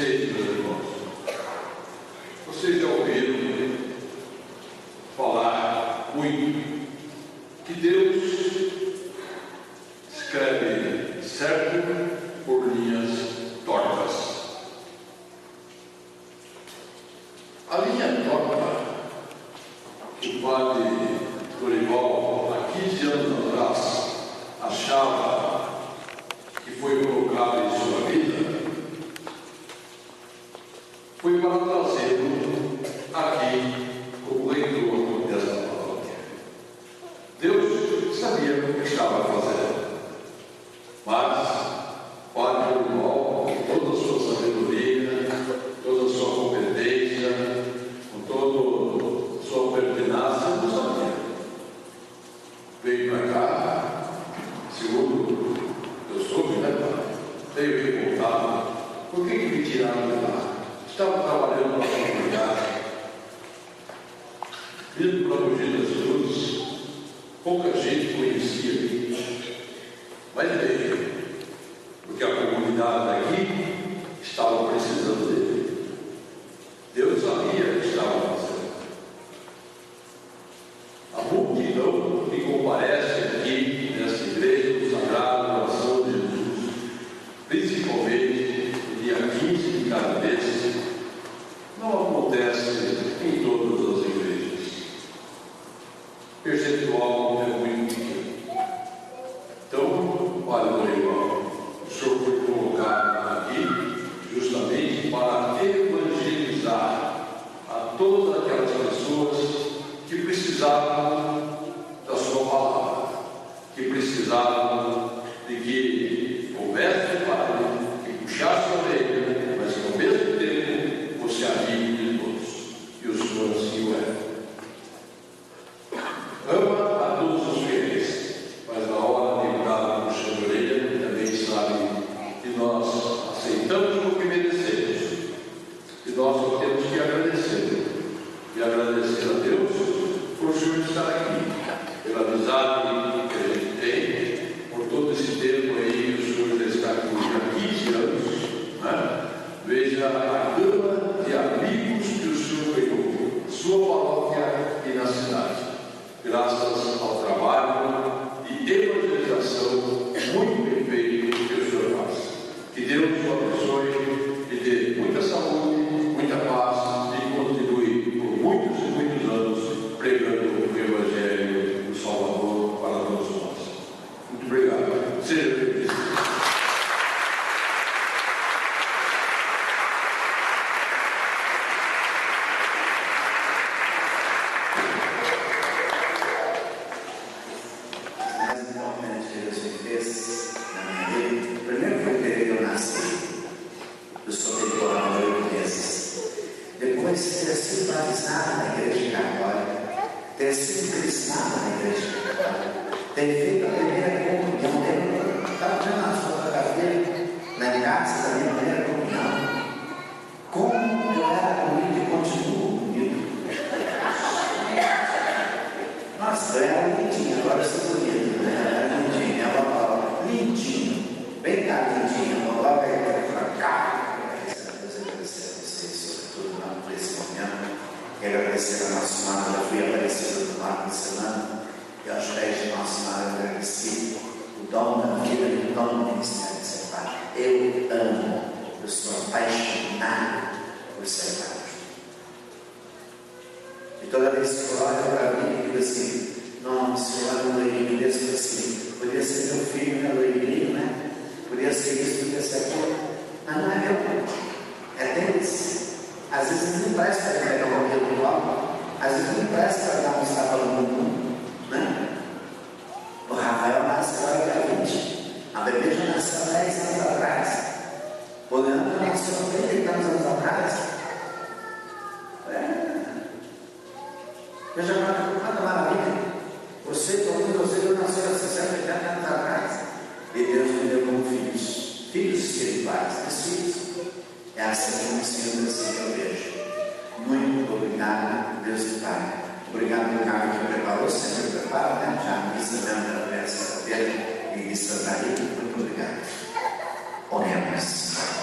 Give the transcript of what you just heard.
Vocês, meus irmãos, vocês já ouviram falar muito que Deus escreve certo por linhas tortas. A linha torta que o padre Dorival, há 15 anos atrás, achava que foi colocada em sua vida, foi para trazê-lo aqui como leitor desta palavra. Deus sabia o que estava fazendo, mas o padre Dorival, com toda a sua sabedoria, toda a sua competência, com toda a sua pertinência, não sabia. Veio para cá, segundo eu soube, né, pai? Veio revoltado. Por que me tiraram de lá? Estava trabalhando para a comunidade. Vindo para o Mogi das Cruzes, pouca gente conhecia aqui. Mas veio, porque a comunidade aqui estava precisando dele. Deus sabia o que estava fazendo. A multidão que comparece aqui nesta igreja do Sagrado Coração de Jesus, principalmente no dia 15 de cada mês, não acontece em todas as igrejas. O percentual é muito pequeno. Então, olha, Dorival, o senhor foi colocado aqui justamente para evangelizar a todas aquelas pessoas que precisavam da sua palavra, que precisavam de que houvesse um padre que puxasse a orelha, mas que ao mesmo tempo fosse amigo de todos. E o Senhor assim o é. Ama a todos os fiéis, mas na hora de dar puxando a orelha, também sabe que nós aceitamos o que merecemos. E nós só temos que agradecer. E agradecer a Deus por o Senhor estar aqui, pela amizade que a gente tem, por todo esse tempo aí que o Senhor já está aqui há 15 anos, né? Veja a gama de amigos que o Senhor ganhou, sua paróquia e na cidade, graças ao trabalho de evangelização muito bem feito que o Senhor faz. Que Deus o abençoe e dê muita saúde, muita paz e continue por muitos e muitos anos pregando o Evangelho do Salvador para todos nós. Muito obrigado. Seja feliz. Obrigado, meu caro, que preparou, sempre prepara, né? Já a missa mesmo da peça dele e missa daí. Muito obrigado. Oremos.